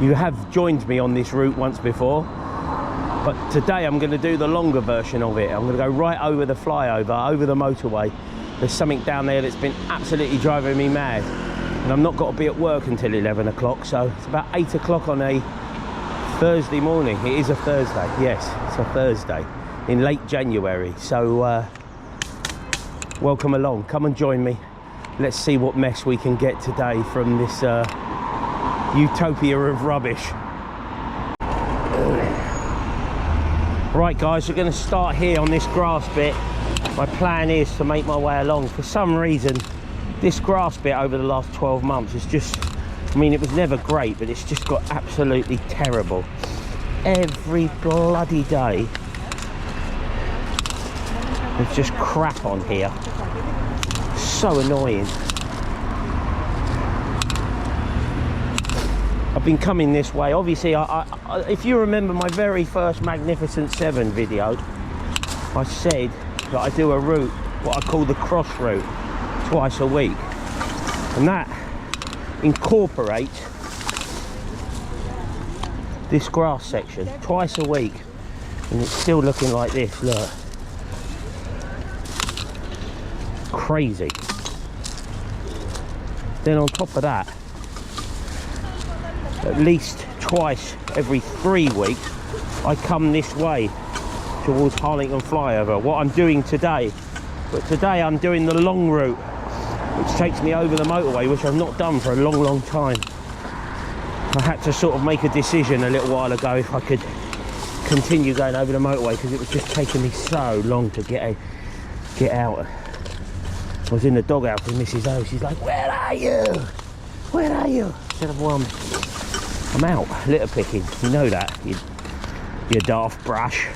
You have joined me on this route once before, but today I'm going to do the longer version of it. I'm going to go right over the flyover, over the motorway. There's something down there that's been absolutely driving me mad, and I've not got to be at work until 11 o'clock, so it's about 8 o'clock on a Thursday morning. It is a Thursday, yes, it's a Thursday in late January. So welcome along, come and join me. Let's see what mess we can get today from this utopia of rubbish. Right guys, we're going to start here on this grass bit. My plan is to make my way along. For some reason, this grass bit over the last 12 months is just, I mean, it was never great, but it's just got absolutely terrible. Every bloody day, there's just crap on here. So annoying. I've been coming this way. Obviously, if you remember my very first Magnificent 7 video, I said that I do a route, what I call the cross route, twice a week. And that incorporates this grass section twice a week. And it's still looking like this, look. Crazy. Then on top of that, at least twice every 3 weeks, I come this way towards Harlington flyover. What I'm doing today, but today I'm doing the long route, which takes me over the motorway, which I've not done for a long time. I had to sort of make a decision a little while ago if I could continue going over the motorway, because it was just taking me so long to get out. I was in the doghouse with Mrs. O. She's like, "Where are you? Where are you?" I said, "Well, I'm out litter picking." You know that, you daft brush.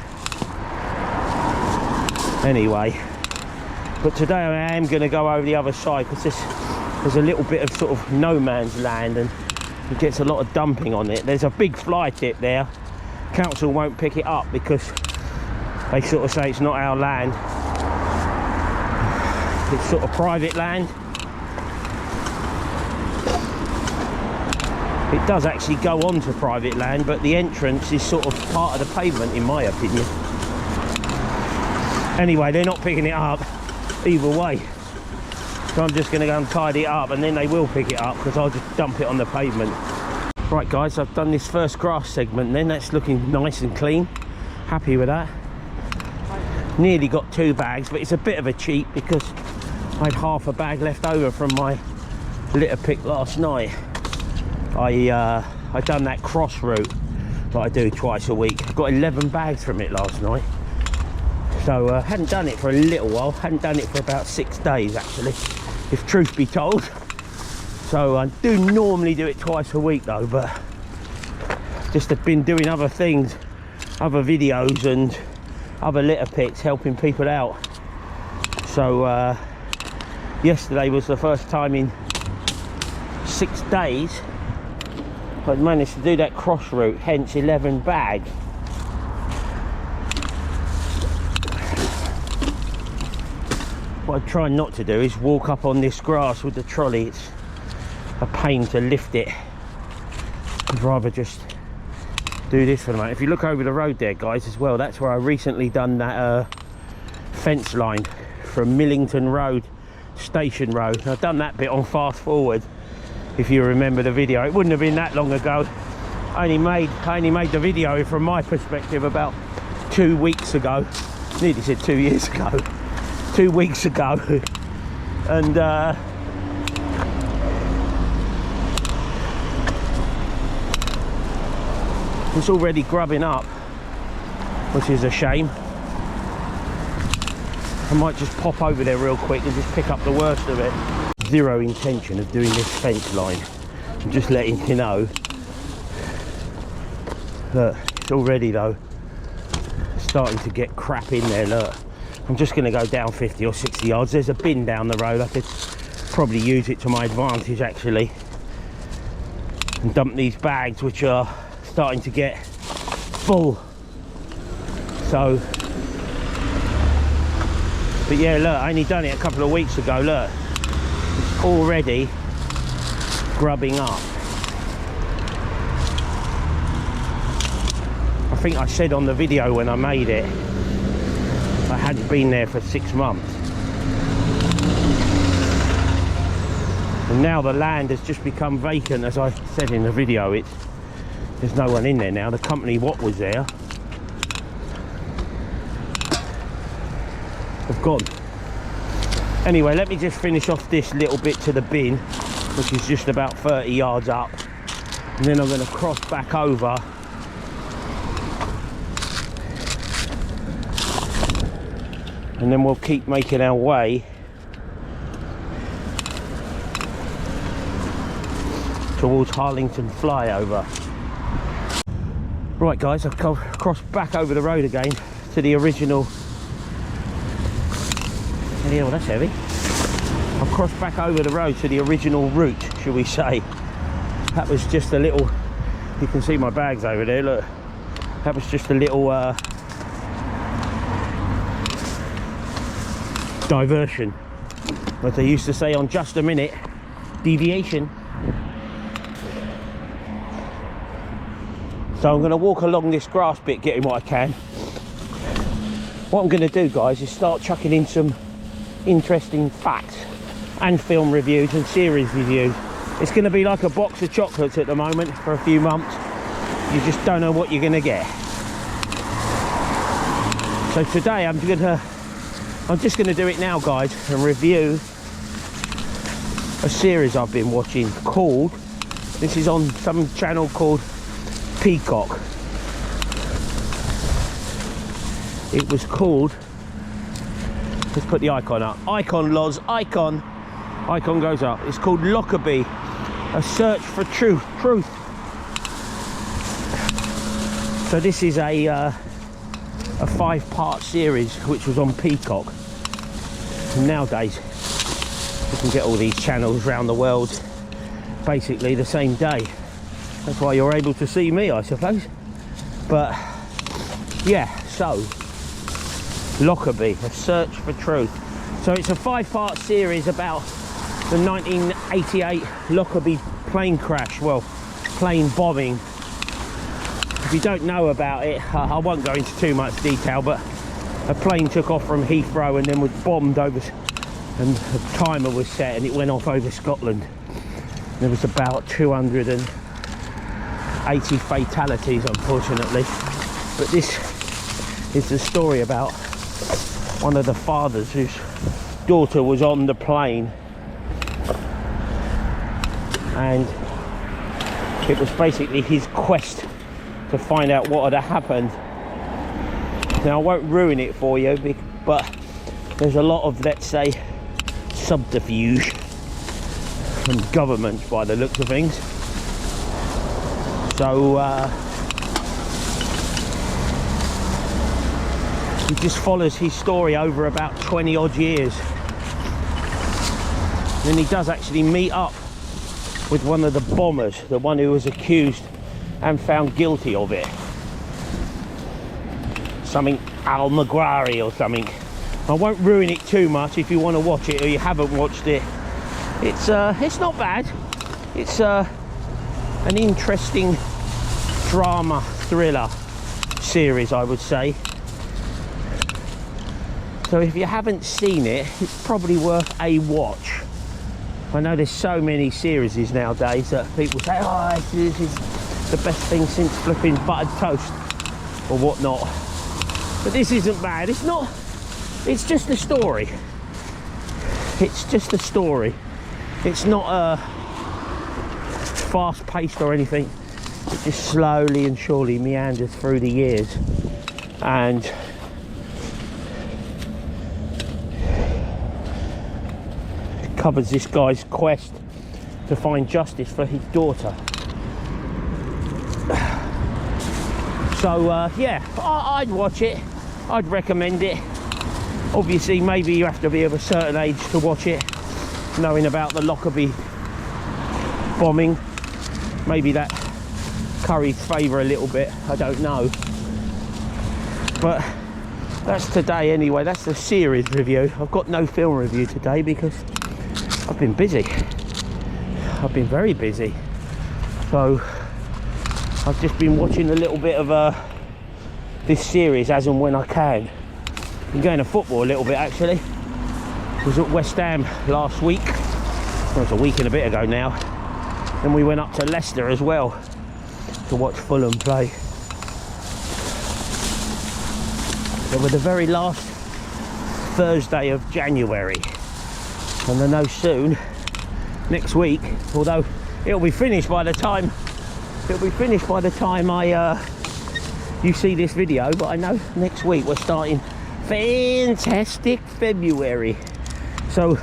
Anyway, but today I am going to go over the other side, because there's a little bit of sort of no man's land, and it gets a lot of dumping on it. There's a big fly tip there. Council won't pick it up because they sort of say it's not our land. It's sort of private land. It does actually go on to private land, but the entrance is sort of part of the pavement, in my opinion. Anyway, they're not picking it up either way. So I'm just going to go and tidy it up, and then they will pick it up, because I'll just dump it on the pavement. Right guys, I've done this first grass segment then. That's looking nice and clean. Happy with that. Nearly got 2 bags, but it's a bit of a cheat because I had half a bag left over from my litter pick last night. I done that cross route that I do twice a week. I got 11 bags from it last night. So hadn't done it for a little while. Hadn't done it for about 6 days actually, if truth be told. So I do normally do it twice a week though, but just have been doing other things, other videos and other litter picks, helping people out. So yesterday was the first time in 6 days I'd managed to do that cross route, hence 11 bags. What I try not to do is walk up on this grass with the trolley. It's a pain to lift it. I'd rather just do this for the moment. If you look over the road there guys as well, that's where I recently done that fence line from Millington Road, Station Road. I've done that bit on fast forward, if you remember the video. It wouldn't have been that long ago. I only made the video from my perspective about 2 weeks ago. Nearly said 2 years ago. 2 weeks ago. And it's already grubbing up, which is a shame. I might just pop over there real quick and just pick up the worst of it. Zero intention of doing this fence line. I'm just letting you know. Look, it's already though starting to get crap in there. Look, I'm just going to go down 50 or 60 yards. There's a bin down the road. I could probably use it to my advantage actually, and dump these bags, which are starting to get full. So, but yeah, look, I only done it a couple of weeks ago. Look, it's already grubbing up. think I said on the video when I made it, I hadn't been there for 6 months. And now the land has just become vacant, as I said in the video. There's no one in there now. The company what was there have gone. Anyway, let me just finish off this little bit to the bin, which is just about 30 yards up, and then I'm going to cross back over and then we'll keep making our way towards Harlington flyover. Right guys, I've crossed back over the road again to the original. Yeah, well, that's heavy. I've crossed back over the road to the original route, shall we say. That was just a little, you can see my bags over there, look. That was just a little diversion, as they used to say on Just a Minute, deviation. So I'm going to walk along this grass bit, getting what I can. What I'm going to do, guys, is start chucking in some interesting facts and film reviews and series reviews. It's going to be like a box of chocolates at the moment for a few months. You just don't know what you're going to get. So today I'm just going to do it now, guys, and review a series I've been watching called, this is on some channel called Peacock. It was called, let's put the icon up. Icon, Loz, icon. Icon goes up. It's called Lockerbie, a search for truth. So this is a 5-part series which was on Peacock. And nowadays you can get all these channels around the world basically the same day. That's why you're able to see me, I suppose. But yeah, so Lockerbie, a search for truth. So it's a 5-part series about the 1988 Lockerbie plane crash, well, plane bombing. If you don't know about it, I won't go into too much detail, but a plane took off from Heathrow and then was bombed over, and a timer was set and it went off over Scotland. There was about 280 fatalities, unfortunately. But this is the story about one of the fathers whose daughter was on the plane, and it was basically his quest to find out what had happened. Now I won't ruin it for you, but there's a lot of, let's say, subterfuge from governments by the looks of things. So he just follows his story over about 20 odd years. Then he does actually meet up with one of the bombers, the one who was accused and found guilty of it. Something Al Maguire or something. I won't ruin it too much if you want to watch it or you haven't watched it. It's not bad. It's an interesting drama thriller series, I would say. So if you haven't seen it, it's probably worth a watch. I know there's so many series nowadays that people say, oh, this is the best thing since flipping buttered toast or whatnot. But this isn't bad. It's not, it's just a story. It's just a story. It's not fast paced or anything. It just slowly and surely meanders through the years, and it covers this guy's quest to find justice for his daughter. So yeah, I'd watch it. I'd recommend it. Obviously maybe you have to be of a certain age to watch it, knowing about the Lockerbie bombing. Maybe that curries favour a little bit, I don't know. But that's today anyway. That's the series review. I've got no film review today because I've been busy. I've been very busy. So I've just been watching a little bit of this series as and when I can. I'm going to football a little bit actually. I was at West Ham last week. Well, it's a week and a bit ago now. And we went up to Leicester as well to watch Fulham play. It was the very last Thursday of January. And I know soon, next week, although it'll be finished by the time you see this video, but I know next week we're starting fantastic February. So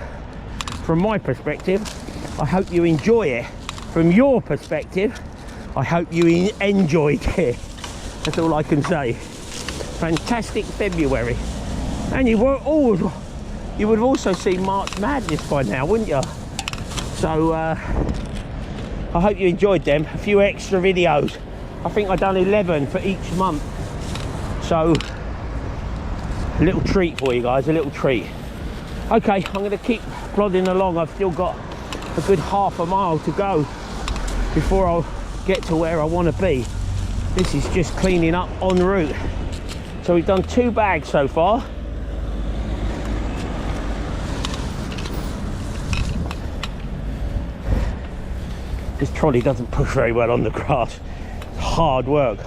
from my perspective, I hope you enjoy it. From your perspective, I hope you enjoyed it. That's all I can say. Fantastic February. And you would have also seen March Madness by now, wouldn't you? So I hope you enjoyed them. A few extra videos. I think I've done 11 for each month. So a little treat for you guys, a little treat. Okay, I'm going to keep plodding along. I've still got a good half a mile to go before I'll get to where I want to be. This is just cleaning up en route. So we've done 2 bags so far. This trolley doesn't push very well on the grass. It's hard work.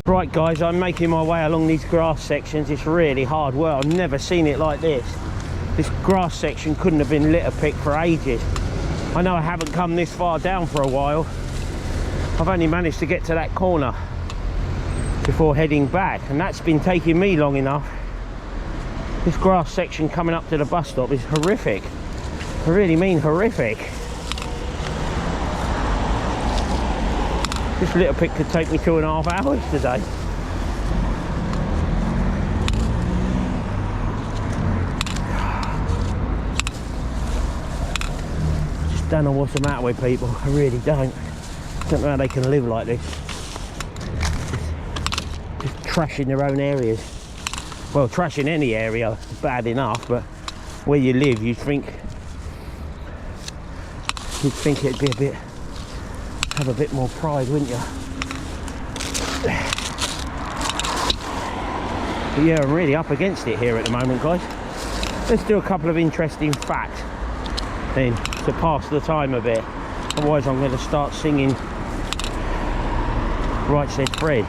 Right guys, I'm making my way along these grass sections. It's really hard work. I've never seen it like this. This grass section couldn't have been litter picked for ages. I know I haven't come this far down for a while. I've only managed to get to that corner before heading back, and that's been taking me long enough. This grass section coming up to the bus stop is horrific. I really mean horrific. This litter pick could take me 2.5 hours today. Just don't know what's the matter with people. I really don't. Don't know how they can live like this. Just trashing their own areas. Well, trashing any area is bad enough, but where you live, you'd think it'd be have a bit more pride, wouldn't you? But yeah, I'm really up against it here at the moment, guys. Let's do a couple of interesting facts then to pass the time a bit. Otherwise I'm going to start singing Right Said Fred.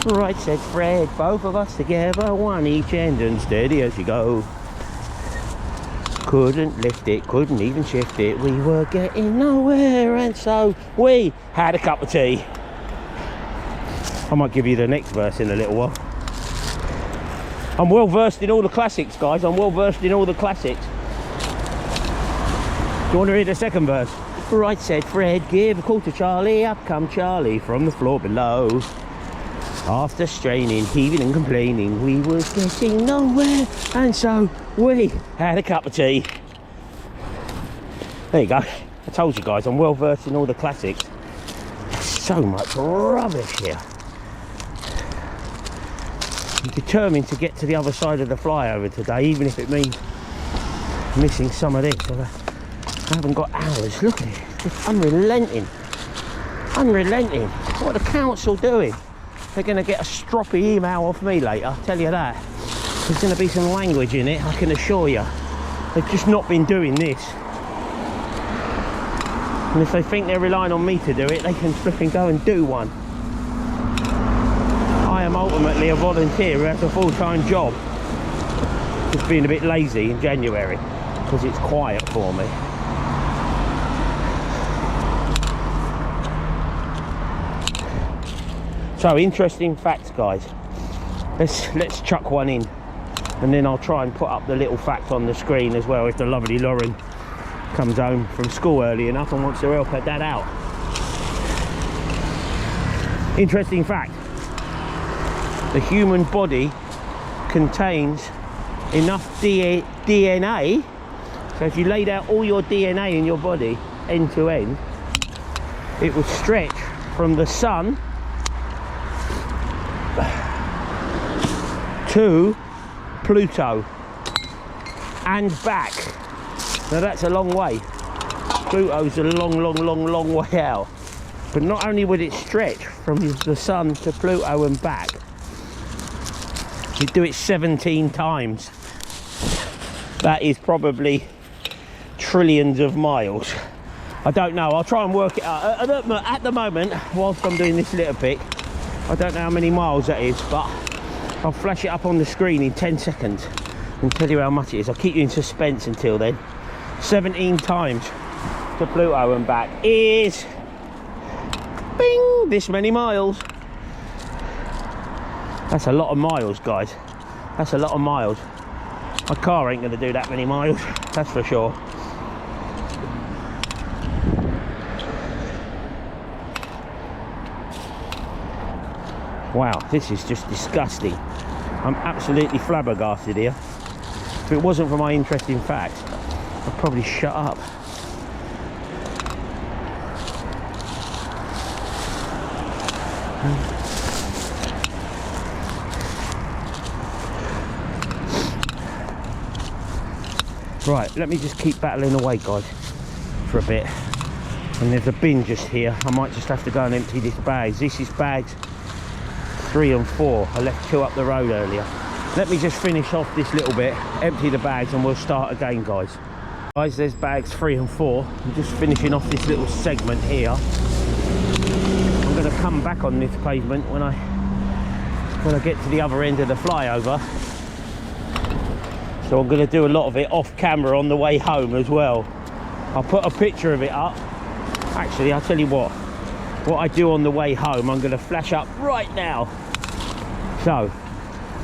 Right said Fred, both of us together, one each end and steady as you go. Couldn't lift it, couldn't even shift it, we were getting nowhere, and so we had a cup of tea. I might give you the next verse in a little while. I'm well versed in all the classics, guys. I'm well versed in all the classics. Do you want to read the second verse? Right said Fred, give a call to Charlie, up come Charlie from the floor below. After straining, heaving and complaining, we were getting nowhere, and so we had a cup of tea. There you go. I told you guys, I'm well versed in all the classics. There's so much rubbish here. I'm determined to get to the other side of the flyover today, even if it means missing some of this. I haven't got hours. Look at it. It's unrelenting. Unrelenting. What are the council doing? They're going to get a stroppy email off me later, I'll tell you that. There's going to be some language in it, I can assure you. They've just not been doing this. And if they think they're relying on me to do it, they can flipping go and do one. I am ultimately a volunteer who has a full-time job. Just being a bit lazy in January, because it's quiet for me. So, interesting facts, guys. Let's chuck one in, and then I'll try and put up the little fact on the screen as well if the lovely Lauren comes home from school early enough and wants to help her dad out. Interesting fact. The human body contains enough DNA, so if you laid out all your DNA in your body end to end, it would stretch from the sun to Pluto and back. Now that's a long way. Pluto's a long way out. But not only would it stretch from the sun to Pluto and back, You do it 17 times. That is probably trillions of miles. I don't know, I'll try and work it out. At the moment, whilst I'm doing this litter pick, I don't know how many miles that is, but I'll flash it up on the screen in 10 seconds and tell you how much it is. I'll keep you in suspense until then. 17 times to Pluto and back is, bing, this many miles. That's a lot of miles, guys. That's a lot of miles. My car ain't gonna do that many miles, that's for sure. Wow, this is just disgusting. I'm absolutely flabbergasted here. If it wasn't for my interesting facts, I'd probably shut up. Right, let me just keep battling away, guys, for a bit. And there's a bin just here. I might just have to go and empty this bag. This is bags 3 and 4. I left 2 up the road earlier. Let me just finish off this little bit, empty the bags, and we'll start again, guys. Guys, there's bags 3 and 4. I'm just finishing off this little segment here. I'm going to come back on this pavement when I get to the other end of the flyover. So I'm going to do a lot of it off camera on the way home as well. I'll put a picture of it up. Actually, I'll tell you what I do on the way home, I'm going to flash up right now. So,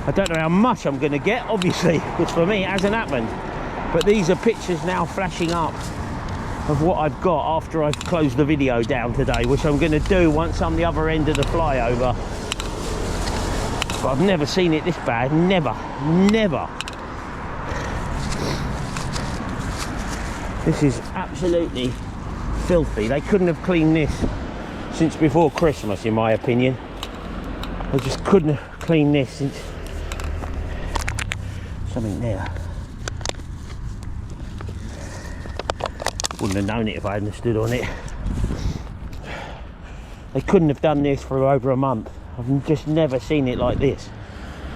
I don't know how much I'm going to get, obviously, because for me it hasn't happened. But these are pictures now flashing up of what I've got after I've closed the video down today, which I'm going to do once I'm the other end of the flyover. But I've never seen it this bad, never. This is absolutely filthy. They couldn't have cleaned this since before Christmas, in my opinion. They just couldn't have cleaned this since something there. Wouldn't have known it if I hadn't stood on it. They couldn't have done this for over a month. I've just never seen it like this.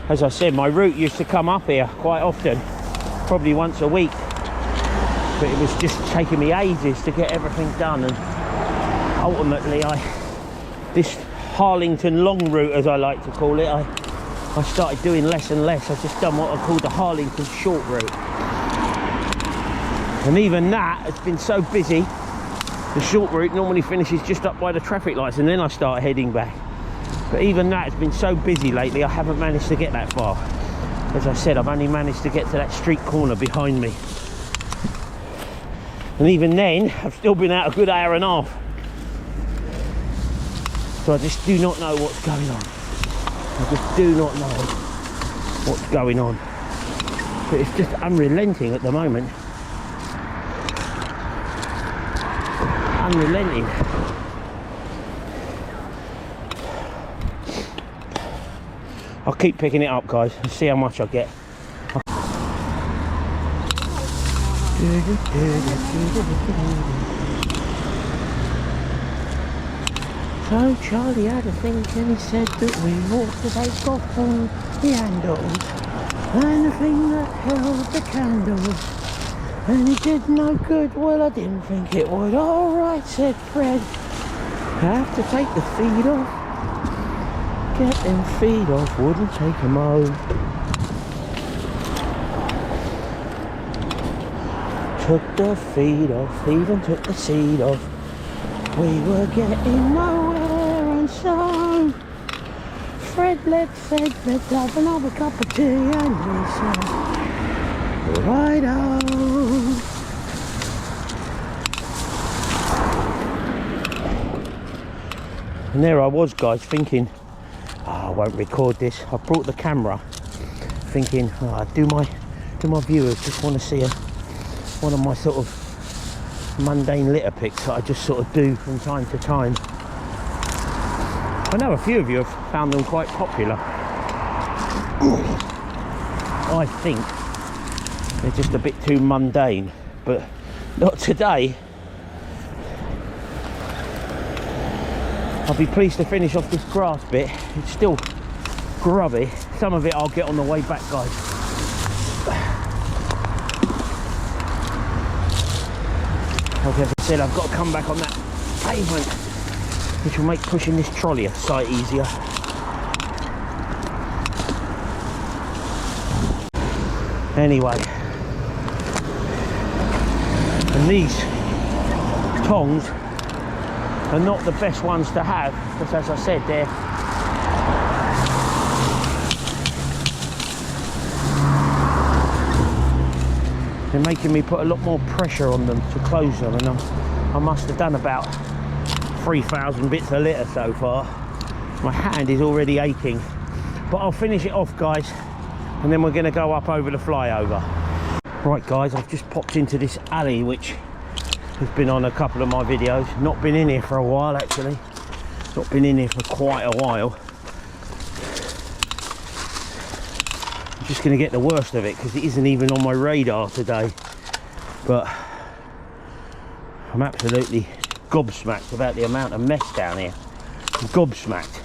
As I said, my route used to come up here quite often, probably once a week. But it was just taking me ages to get everything done, and ultimately this Harlington long route, as I like to call it, I started doing less and less. I've just done what I call the Harlington short route, and even that has been so busy. The short route normally finishes just up by the traffic lights, and then I start heading back. But even that has been so busy lately, I haven't managed to get that far. As I said, I've only managed to get to that street corner behind me. And even then, I've still been out a good hour and a half. So I just do not know what's going on. I just do not know what's going on. But it's just unrelenting at the moment. Unrelenting. I'll keep picking it up, guys, and see how much I get. So Charlie had a think, and he said that we ought to take off all the handles and the thing that held the candles, and it did no good. Well, I didn't think it would. All right, said Fred, I have to take the feet off. Get them feet off, wouldn't take them home. Took the feet off, even took the seat off. We were getting nowhere, and so Fred led, let's have another cup of tea, and we said, righto. And there I was, guys, thinking, I won't record this. I brought the camera, thinking, do my viewers just want to see one of my sort of mundane litter picks that I just sort of do from time to time. I know a few of you have found them quite popular. I think they're just a bit too mundane, but not today. I'll be pleased to finish off this grass bit. It's still grubby. Some of it I'll get on the way back, guys. Like I said, I've got to come back on that pavement, which will make pushing this trolley a sight easier. Anyway, and these tongs are not the best ones to have, because as I said, they're making me put a lot more pressure on them to close them, and I must have done about 3,000 bits a litre so far. My hand is already aching, but I'll finish it off, guys, and then we're going to go up over the flyover. Right, guys, I've just popped into this alley which has been on a couple of my videos. Not been in here for a while, actually. Not been in here for quite a while. I'm just going to get the worst of it because it isn't even on my radar today. But I'm absolutely gobsmacked about the amount of mess down here. I'm gobsmacked.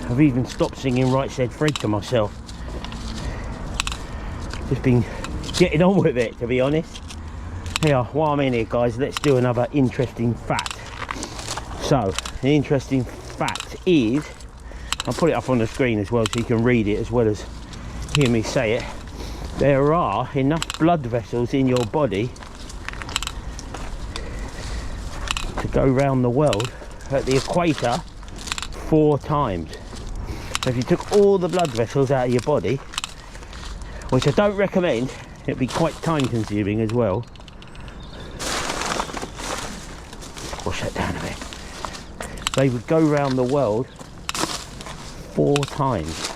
I've even stopped singing Right Said Fred to myself. Just been getting on with it, to be honest. Here, while I'm in here, guys, let's do another interesting fact. So, the interesting fact is, I'll put it up on the screen as well so you can read it as well as hear me say it. There are enough blood vessels in your body to go round the world at the equator 4 times. So if you took all the blood vessels out of your body, which I don't recommend, it'd be quite time consuming as well. Squash that down a bit. They would go round the world 4 times.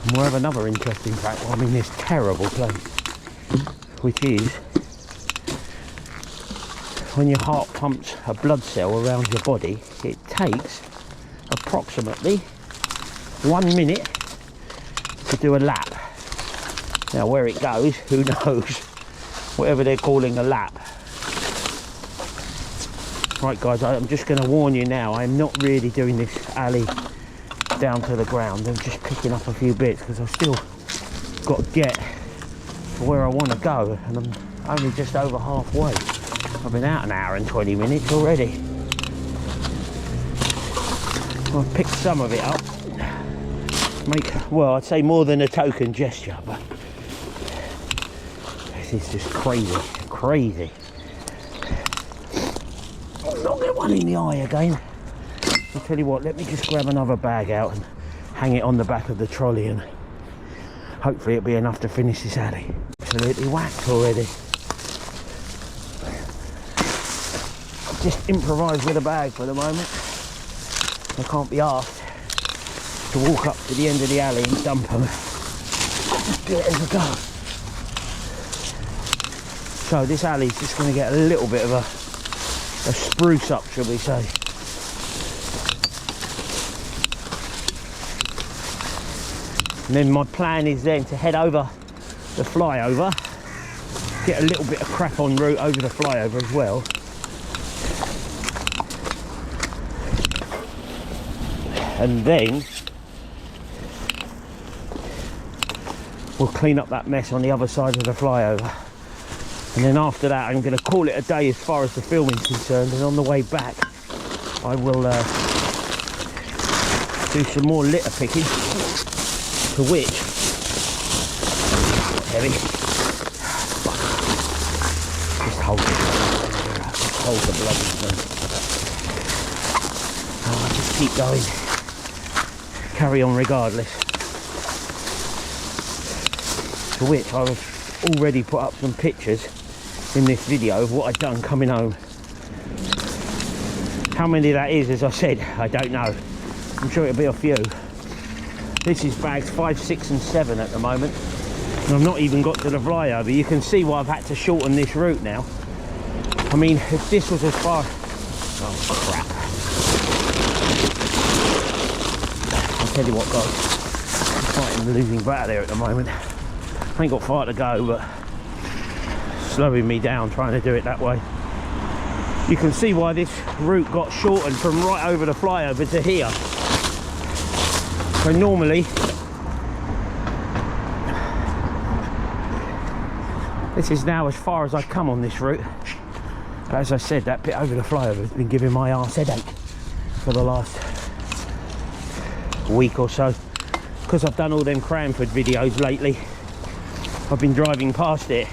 And we'll have another interesting fact while I'm in this terrible place, which is when your heart pumps a blood cell around your body, it takes approximately 1 minute to do a lap. Now where it goes, who knows, whatever they're calling a lap. Right, guys, I'm just going to warn you now, I'm not really doing this alley down to the ground. I'm just picking up a few bits because I've still got to get to where I want to go, and I'm only just over halfway. I've been out 1 hour and 20 minutes already. I've picked some of it up. Well, I'd say more than a token gesture, but this is just crazy, crazy. Not get one in the eye again. I'll tell you what, let me just grab another bag out and hang it on the back of the trolley, and hopefully it'll be enough to finish this alley. Absolutely whacked already. I've just improvised with a bag for the moment. I can't be asked to walk up to the end of the alley and dump them. Just do it as I go. So this alley's just going to get a little bit of a spruce up, shall we say. And then my plan is then to head over the flyover, get a little bit of crap en route over the flyover as well. And then we'll clean up that mess on the other side of the flyover. And then after that, I'm going to call it a day as far as the filming is concerned. And on the way back, I will do some more litter picking. To which, heavy, just hold it, just hold the bloody thing. Oh, I'll just keep going, carry on regardless. To which I've already put up some pictures in this video of what I've done coming home. How many that is, as I said, I don't know. I'm sure it'll be a few. This is bags 5, 6 and 7 at the moment, and I've not even got to the flyover. You can see why I've had to shorten this route now. I mean, if this was as far... Oh crap. I'll tell you what, guys, I'm fighting the losing battle there at the moment. I ain't got far to go, but slowing me down trying to do it that way. You can see why this route got shortened from right over the flyover to here. So normally, this is now as far as I come on this route. But as I said, that bit over the flyover has been giving my arse headache for the last week or so. Because I've done all them Cranford videos lately, I've been driving past it.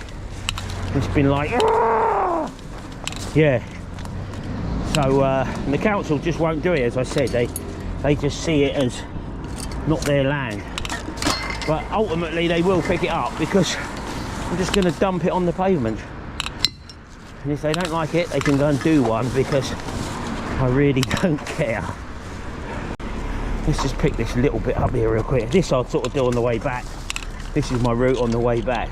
It's been like, Aah! Yeah. So the council just won't do it, as I said. They just see it as not their land. But ultimately they will pick it up, because I'm just going to dump it on the pavement. And if they don't like it, they can go and do one, because I really don't care. Let's just pick this little bit up here real quick. This I'll sort of do on the way back. This is my route on the way back.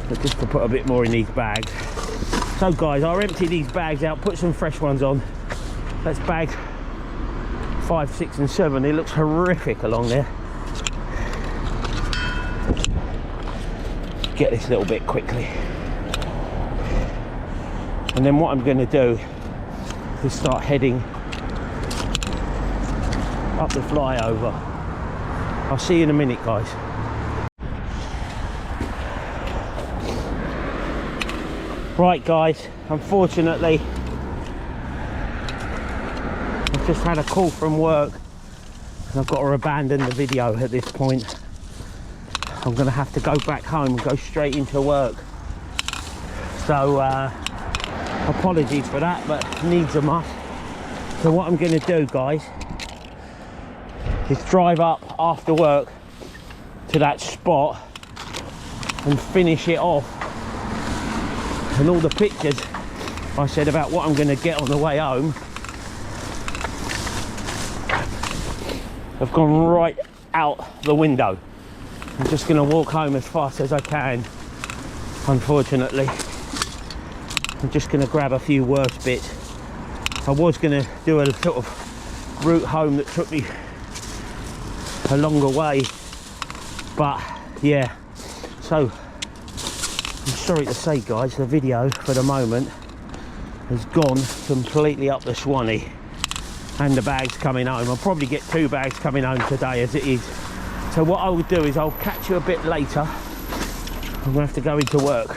But just to put a bit more in these bags. So guys, I'll empty these bags out, put some fresh ones on. That's bags 5, 6 and 7. It looks horrific along there. Get this little bit quickly. And then what I'm going to do is start heading up the flyover. I'll see you in a minute, guys. Right guys, unfortunately I've just had a call from work and I've got to abandon the video at this point. I'm going to have to go back home and go straight into work. So apologies for that, but needs a must. So what I'm going to do, guys, is drive up after work to that spot and finish it off. And all the pictures I said about what I'm going to get on the way home have gone right out the window. I'm just going to walk home as fast as I can, unfortunately. I'm just going to grab a few worst bits. I was going to do a sort of route home that took me a longer way, but yeah. So I'm sorry to say, guys, the video for the moment has gone completely up the Swanee, and the bags coming home. I'll probably get 2 bags coming home today as it is. So what I will do is I'll catch you a bit later. I'm going to have to go into work.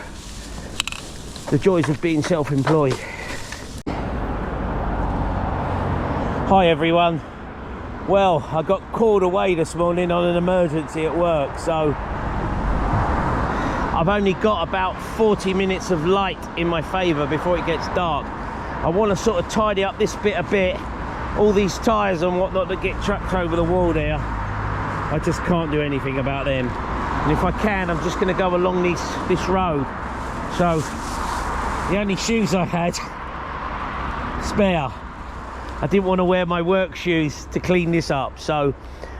The joys of being self-employed. Hi everyone. Well, I got called away this morning on an emergency at work, so I've only got about 40 minutes of light in my favour before it gets dark. I want to sort of tidy up this bit a bit. All these tyres and whatnot that get trucked over the wall there, I just can't do anything about them. And if I can, I'm just going to go along this road. So the only shoes I had spare, I didn't want to wear my work shoes to clean this up, so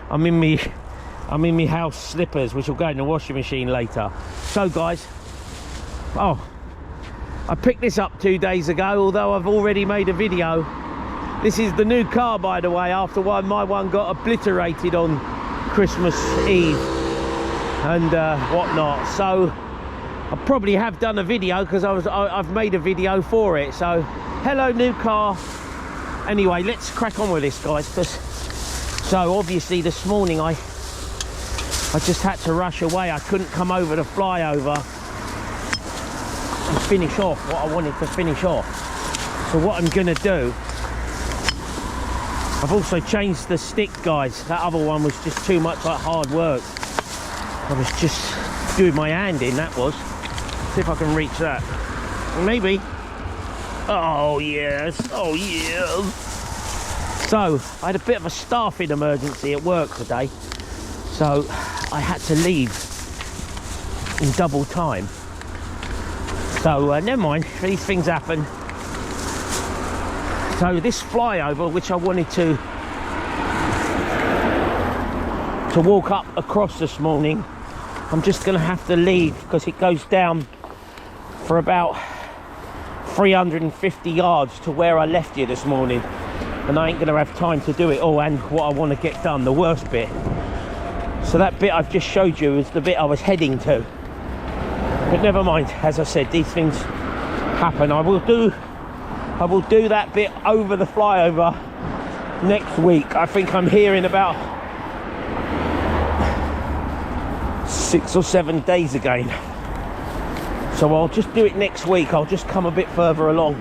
I'm in my house slippers, which will go in the washing machine later. So guys, I picked this up 2 days ago, although I've already made a video. This is the new car, by the way, after my one got obliterated on Christmas Eve and whatnot. So I probably have done a video, because I've made a video for it. So hello, new car. Anyway, let's crack on with this, guys. So obviously this morning I just had to rush away. I couldn't come over the flyover and finish off what I wanted to finish off. So what I'm gonna do, I've also changed the stick, guys. That other one was just too much like hard work. I was just doing my hand in, that was. See if I can reach that. Maybe. Oh yes, oh yes. So I had a bit of a staffing emergency at work today, so I had to leave in double time. So never mind, these things happen. So this flyover, which I wanted to walk up across this morning, I'm just going to have to leave, because it goes down for about 350 yards to where I left you this morning, and I ain't going to have time to do it all and what I want to get done, the worst bit. So that bit I've just showed you is the bit I was heading to. But never mind, as I said, these things happen. I will do I will do that bit over the flyover next week. I think I'm here in about 6 or 7 days again. So I'll just do it next week. I'll just come a bit further along.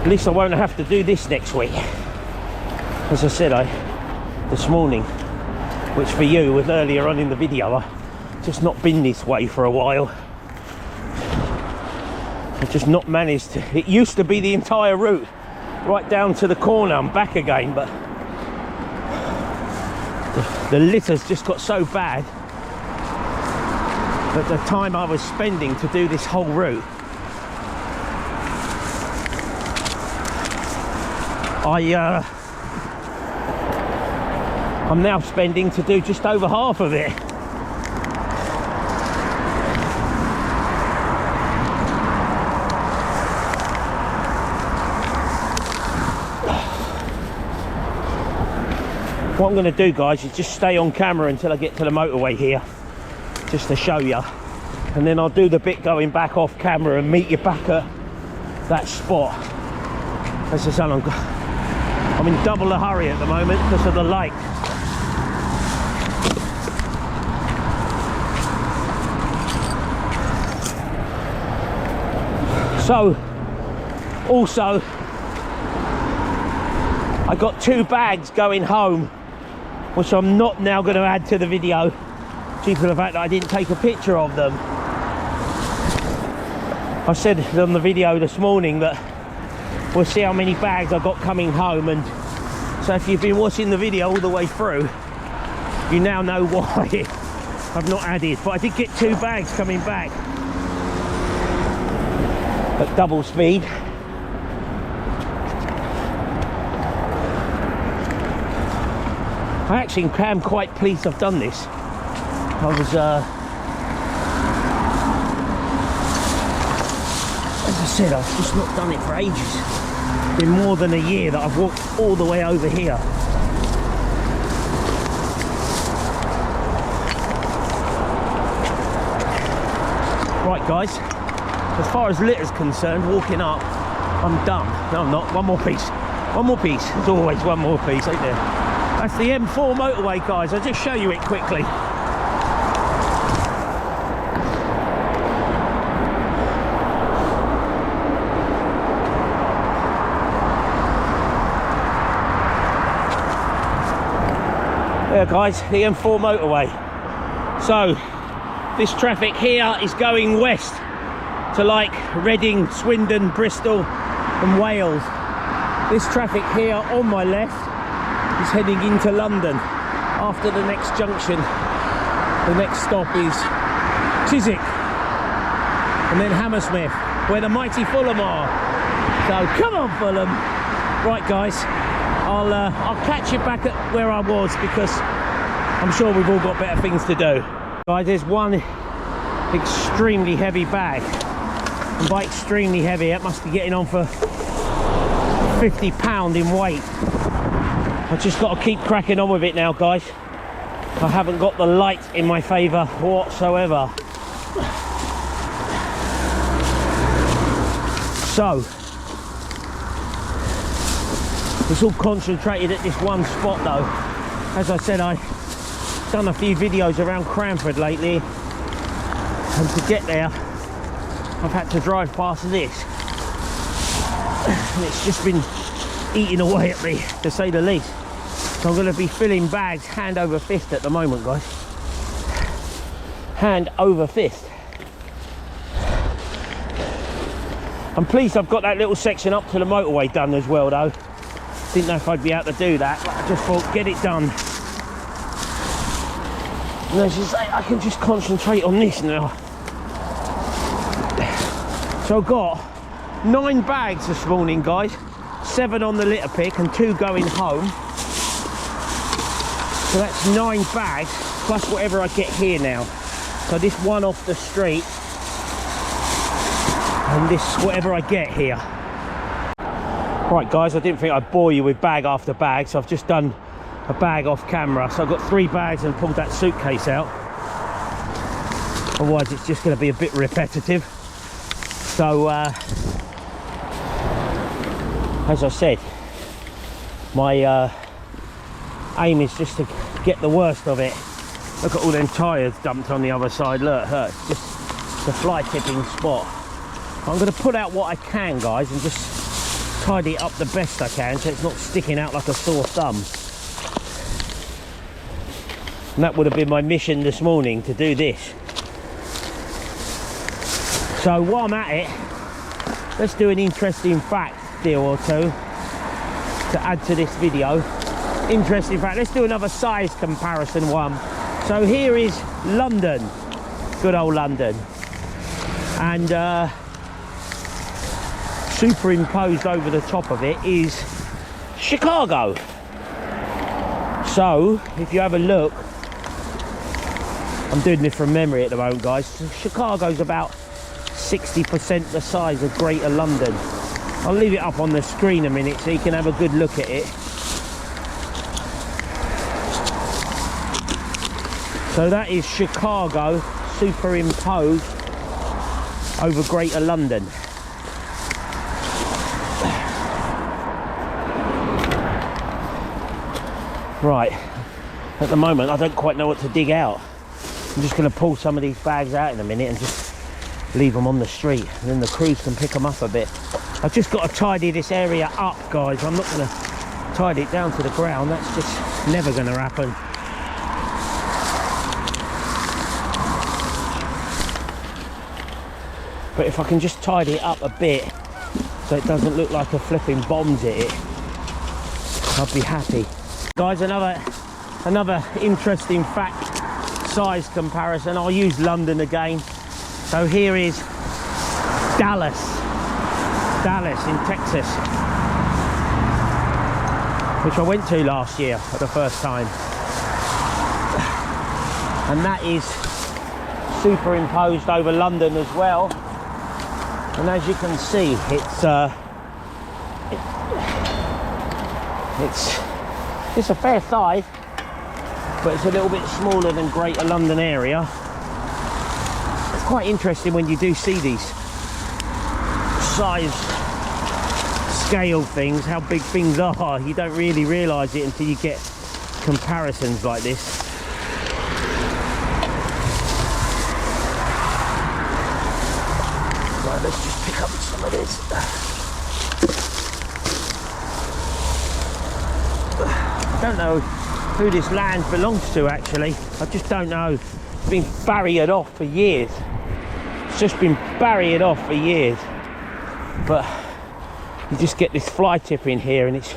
At least I won't have to do this next week. As I said this morning, which for you was earlier on in the video, I've just not been this way for a while. I've just not managed to. It used to be the entire route right down to the corner and back again, but the litter's just got so bad that the time I was spending to do this whole route, I'm now spending to do just over half of it. What I'm going to do, guys, is just stay on camera until I get to the motorway here, just to show you, and then I'll do the bit going back off camera and meet you back at that spot. As I said, I'm in double the hurry at the moment because of the light. So, also, I got 2 bags going home, which I'm not now going to add to the video due to the fact that I didn't take a picture of them. I said on the video this morning that we'll see how many bags I got coming home, and so if you've been watching the video all the way through, you now know why I've not added. But I did get 2 bags coming back at double speed. I actually am quite pleased I've done this. I was, as I said, I've just not done it for ages. It's been more than a year that I've walked all the way over here. Right, guys, as far as litter's concerned, walking up, I'm done. No, I'm not. One more piece. One more piece. There's always one more piece, ain't there? That's the M4 motorway, guys. I'll just show you it quickly. There, guys, the M4 motorway. So, this traffic here is going west to like Reading, Swindon, Bristol and Wales. This traffic here on my left is heading into London. After the next junction, the next stop is Chiswick and then Hammersmith, where the mighty Fulham are. So come on, Fulham. Right, guys, I'll catch you back at where I was, because I'm sure we've all got better things to do. Guys, there's one extremely heavy bag, and by extremely heavy, it must be getting on for 50 pound in weight. I've just got to keep cracking on with it now, guys. I haven't got the light in my favour whatsoever. So, it's all concentrated at this one spot though. As I said, I've done a few videos around Cranford lately, and to get there, I've had to drive past this. And it's just been eating away at me, to say the least. So I'm going to be filling bags hand over fist at the moment, guys. Hand over fist. I'm pleased I've got that little section up to the motorway done as well, though. Didn't know if I'd be able to do that, but I just thought, get it done. And as you say, I can just concentrate on this now. So I've got 9 bags this morning, guys. 7 on the litter pick and 2 going home. So that's 9 bags plus whatever I get here now. So this one off the street and this whatever I get here. Right, guys, I didn't think I'd bore you with bag after bag, so I've just done a bag off camera. So I've got 3 bags and pulled that suitcase out. otherwise it's just going to be a bit repetitive. So as I said, my aim is just to get the worst of it. Look at all them tyres dumped on the other side. Look, it's just the fly tipping spot. I'm going to put out what I can, guys, and just tidy it up the best I can so it's not sticking out like a sore thumb. And that would have been my mission this morning, to do this. So while I'm at it, let's do an interesting fact deal or two to add to this video. Interesting fact, let's do another size comparison one. So here is London, good old London, and superimposed over the top of it is Chicago. So if you have a look, I'm doing this from memory at the moment, guys. So Chicago's about 60% the size of Greater London. I'll leave it up on the screen a minute so you can have a good look at it. So that is Chicago superimposed over Greater London. Right, at the moment I don't quite know what to dig out. I'm just going to pull some of these bags out in a minute and just leave them on the street, and then the crews can pick them up a bit. I've just got to tidy this area up, guys. I'm not going to tidy it down to the ground. That's just never going to happen. But if I can just tidy it up a bit so it doesn't look like a flipping bomb's hit it, I'll be happy. Guys, another interesting fact size comparison. I'll use London again. So here is Dallas in Texas, which I went to last year for the first time, and that is superimposed over London as well. And as you can see, it's a fair size, but it's a little bit smaller than Greater London area. It's quite interesting when you do see these size scale things, how big things are. You don't really realise it until you get comparisons like this. Right, let's just pick up some of this. I don't know who this land belongs to, actually. I just don't know. It's been barriered off for years. It's just been barriered off for years. But you just get this fly tip in here, and it's,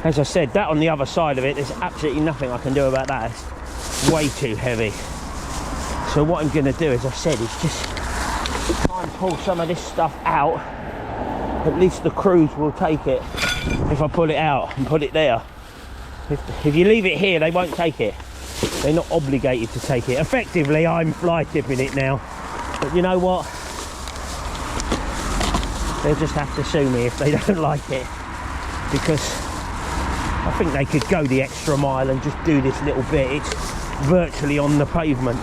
as I said, that on the other side of it, there's absolutely nothing I can do about that. It's way too heavy. So what I'm going to do, as I said, is just try and pull some of this stuff out. At least the crews will take it if I pull it out and put it there. If you leave it here, they won't take it. They're not obligated to take it. Effectively, I'm fly tipping it now. But you know what? They'll just have to sue me if they don't like it. Because I think they could go the extra mile and just do this little bit. It's virtually on the pavement.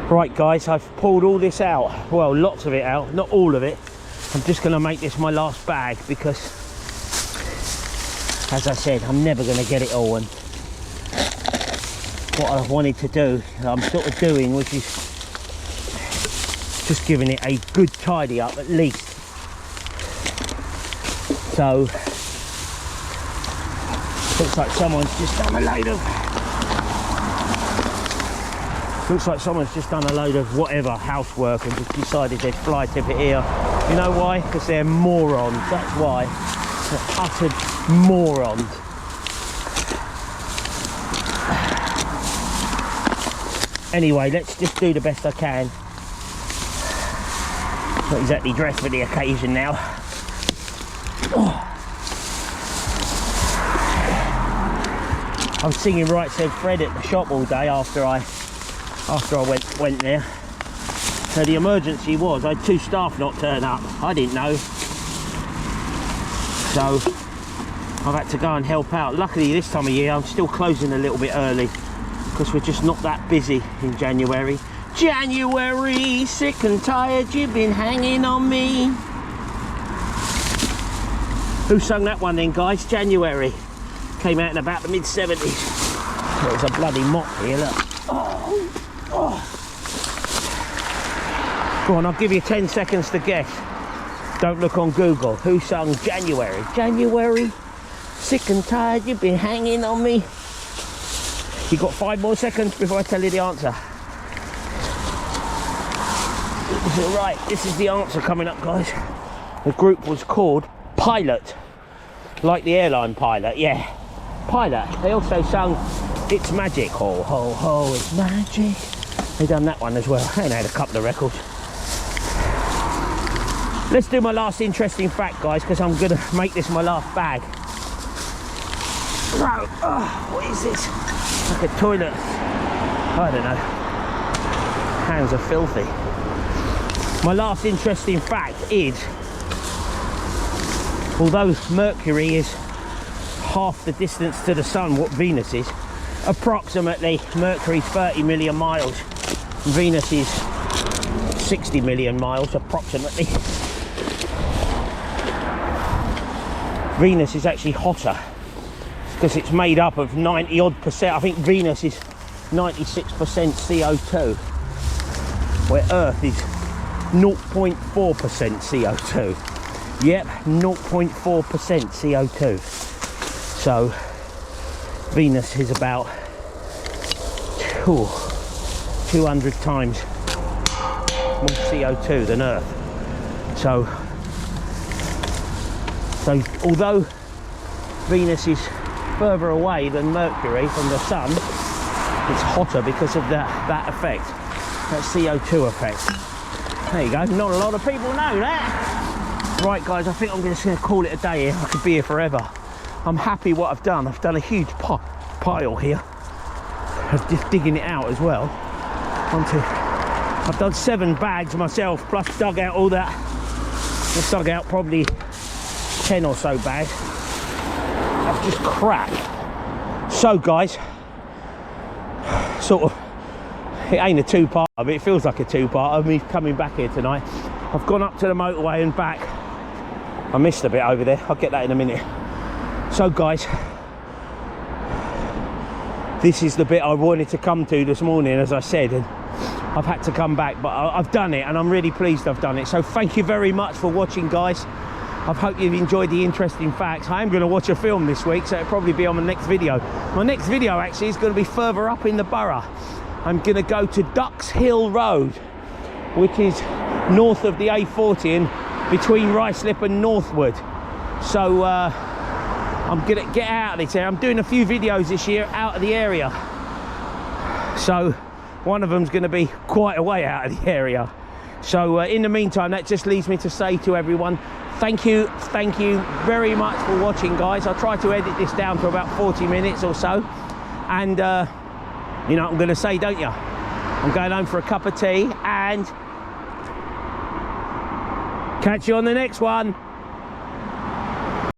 Right, guys, I've pulled all this out. Well, lots of it out, not all of it. I'm just going to make this my last bag because, as I said, I'm never going to get it all. And what I wanted to do, I'm sort of doing, which is just giving it a good tidy up at least. So, looks like someone's just done a load of whatever housework and just decided they'd fly tip it here. You know why? Because they're morons. That's why. They're uttered morons. Anyway, let's just do the best I can. Not exactly dressed for the occasion now. I was singing Right Said Fred at the shop all day after I went there. So the emergency was I had 2 staff not turn up. I didn't know. So I've had to go and help out. Luckily this time of year I'm still closing a little bit early. because we're just not that busy in January. January, sick and tired, you've been hanging on me. Who sung that one then, guys? January. Came out in about the mid-70s. There's a bloody mop here, look. Go on, I'll give you 10 seconds to guess. Don't look on Google. Who sung January? January, sick and tired, you've been hanging on me. You got 5 more seconds before I tell you the answer. Right, this is the answer coming up, guys. The group was called Pilot, like the airline pilot, yeah. Pilot. They also sung It's Magic. Ho, ho, ho, it's magic. They done that one as well. And they had a couple of records. Let's do my last interesting fact, guys, because I'm going to make this my last bag. Right, what is this? Like a toilet. I don't know. Hands are filthy. My last interesting fact is, although Mercury is half the distance to the sun what Venus is, approximately, Mercury's 30 million miles, Venus is 60 million miles approximately. Venus is actually hotter because it's made up of 90 odd percent. I think Venus is 96% CO2, where Earth is 0.4% CO2. Yep, 0.4% CO2. So Venus is about 200 times more CO2 than Earth. So although Venus is further away than Mercury from the sun, it's hotter because of that effect, that CO2 effect. There you go. Not a lot of people know that. Right, guys, I think I'm just going to call it a day here. I could be here forever. I'm happy what I've done. I've done a huge pile here. I'm just digging it out as well. I've done 7 bags myself, plus dug out all that. Just dug out probably 10 or so bags. That's just crap. So, guys, sort of, it ain't a 2-parter, but it feels like a 2-parter. Me coming back here tonight. I've gone up to the motorway and back. I missed a bit over there. I'll get that in a minute. So, guys, this is the bit I wanted to come to this morning, as I said, and I've had to come back, but I've done it, and I'm really pleased I've done it. So thank you very much for watching, guys. I hope you've enjoyed the interesting facts. I am going to watch a film this week, so it'll probably be on the next video. My next video actually is going to be further up in the borough. I'm going to go to Ducks Hill Road, which is north of the A40 and between Ruislip and Northwood. So I'm going to get out of this area. I'm doing a few videos this year out of the area. So one of them's going to be quite a way out of the area. So in the meantime, that just leaves me to say to everyone, thank you very much for watching, guys. I'll try to edit this down to about 40 minutes or so. And you know what I'm going to say, don't you? I'm going home for a cup of tea and catch you on the next one.